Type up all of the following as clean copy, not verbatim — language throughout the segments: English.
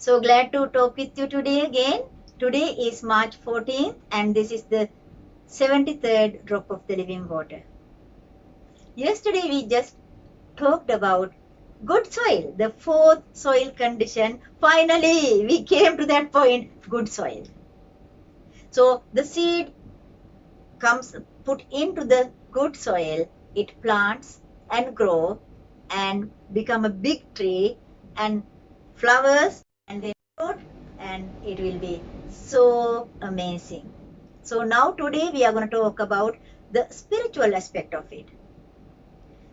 So glad to talk with you today again. Today is March 14th and this is the 73rd drop of the living water. Yesterday we just talked about good soil, the fourth soil condition. Finally, we came to that point, good soil. So the seed comes put into the good soil, it plants and grow and become a big tree and flowers and then fruit, and it will be so amazing. So now today we are going to talk about the spiritual aspect of it.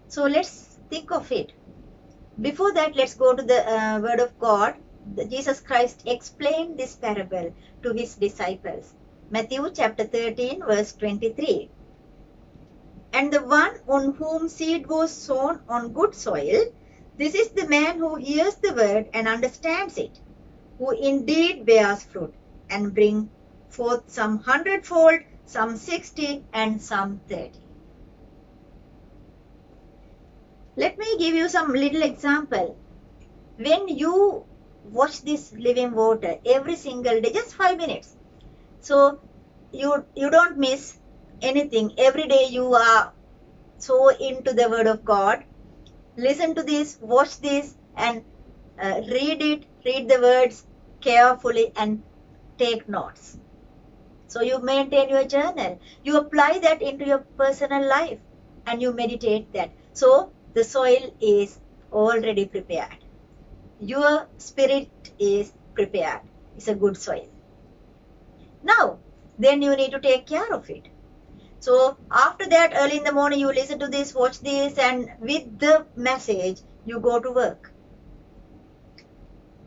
So let's think of it. Before that, let's go to the word of God. Jesus Christ explained this parable to his disciples. Matthew chapter 13 verse 23. And the one on whom seed was sown on good soil, this is the man who hears the word and understands it, who indeed bears fruit and bring forth some 100-fold, some 60, and some 30. Let me give you some little example. When you watch this living water every single day, just 5 minutes, so you don't miss anything. Every day you are so into the word of God. Listen to this, watch this, and read the words carefully and take notes. So you maintain your journal. You apply that into your personal life and you meditate that. So the soil is already prepared. Your spirit is prepared. It's a good soil. Now, then you need to take care of it. So after that, early in the morning, you listen to this, watch this, and with the message, you go to work.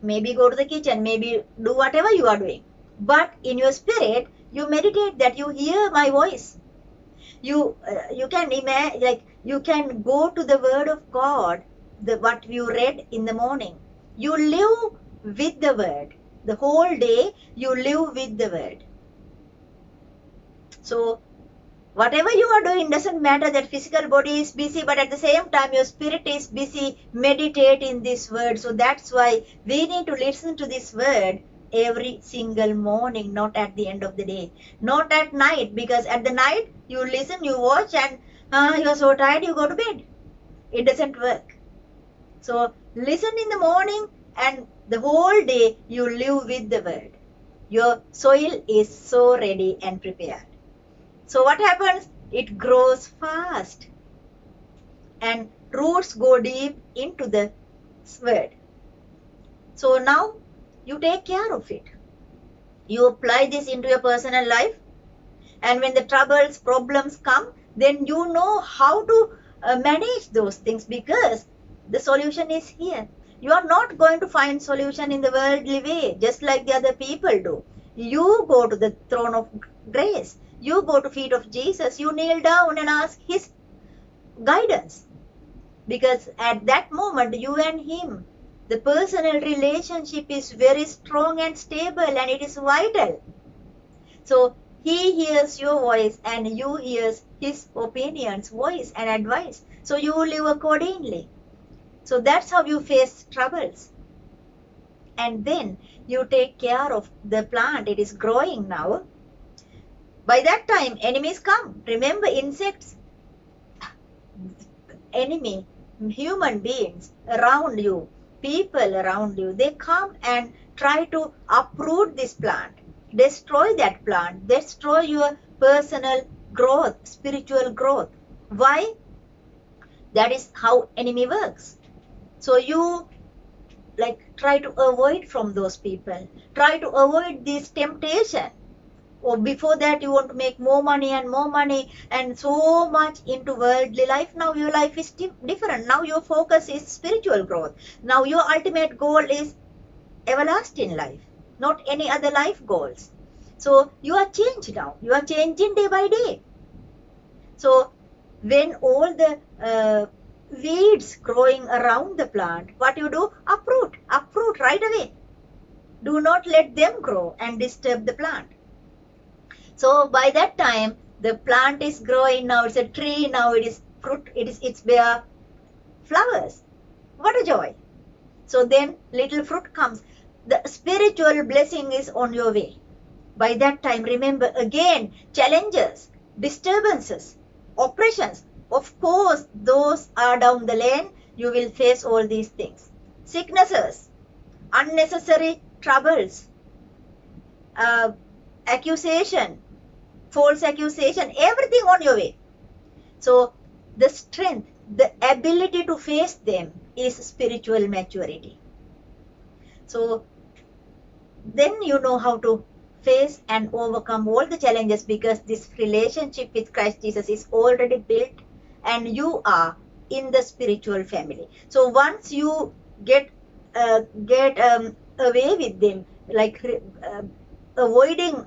Maybe go to the kitchen, maybe do whatever you are doing. But in your spirit, you meditate that you hear my voice. You can imagine, like you can go to the word of God, what you read in the morning. You live with the word. The whole day, you live with the word. So whatever you are doing, doesn't matter that physical body is busy, but at the same time your spirit is busy, meditate in this word. So that's why we need to listen to this word every single morning, not at the end of the day, not at night, because at the night you listen, you watch, and you're so tired you go to bed. It doesn't work. So listen in the morning and the whole day you live with the word. Your soil is so ready and prepared. So what happens? It grows fast and roots go deep into the word. So now you take care of it. You apply this into your personal life, and when the troubles, problems come, then you know how to manage those things, because the solution is here. You are not going to find solution in the worldly way, just like the other people do. You go to the throne of grace. You go to feet of Jesus. You kneel down and ask his guidance. Because at that moment, you and him, the personal relationship is very strong and stable, and it is vital. So he hears your voice and you hears his opinions, voice and advice. So you live accordingly. So that's how you face troubles. And then you take care of the plant. It is growing now. By that time, enemies come. Remember, insects, enemy, human beings around you, people around you, they come and try to uproot this plant, destroy that plant, destroy your personal growth, spiritual growth. Why? That is how enemy works. So you try to avoid from those people, try to avoid this temptation. Or before that you want to make more money and so much into worldly life. Now your life is different. Now your focus is spiritual growth. Now your ultimate goal is everlasting life, not any other life goals. So you are changed now. You are changing day by day. So when all the weeds growing around the plant, what you do? Uproot right away. Do not let them grow and disturb the plant. So by that time, the plant is growing. Now it's a tree. Now it is fruit. It's bear flowers. What a joy. So then little fruit comes. the spiritual blessing is on your way. By that time, remember again, challenges, disturbances, oppressions. Of course, those are down the lane. You will face all these things. Sicknesses, unnecessary troubles, accusation, false accusation, everything on your way. So the strength, the ability to face them is spiritual maturity. So then you know how to face and overcome all the challenges, because this relationship with Christ Jesus is already built and you are in the spiritual family. So once you get away with them, like avoiding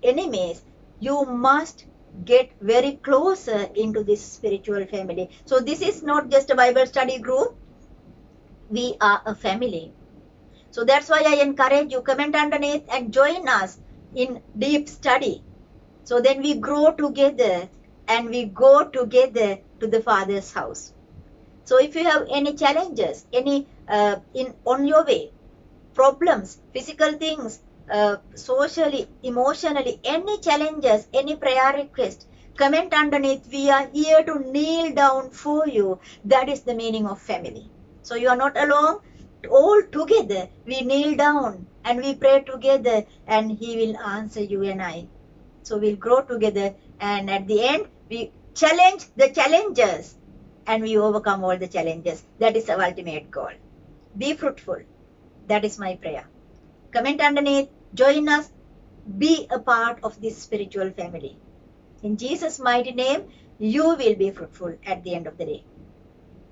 enemies, you must get very closer into this spiritual family. So this is not just a Bible study group. We are a family. So that's why I encourage you, comment underneath and join us in deep study. So then we grow together and we go together to the Father's house. So if you have any challenges, any on your way, problems, physical things, socially, emotionally, any challenges, any prayer request, comment underneath. We are here to kneel down for you. That is the meaning of family. So you are not alone. All together we kneel down and we pray together, and He will answer you and I. So we'll grow together, and at the end we challenge the challenges and we overcome all the challenges. That is our ultimate goal. Be fruitful. That is my prayer. Comment underneath, join us, be a part of this spiritual family. In Jesus' mighty name, you will be fruitful at the end of the day.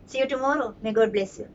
See you tomorrow. May God bless you.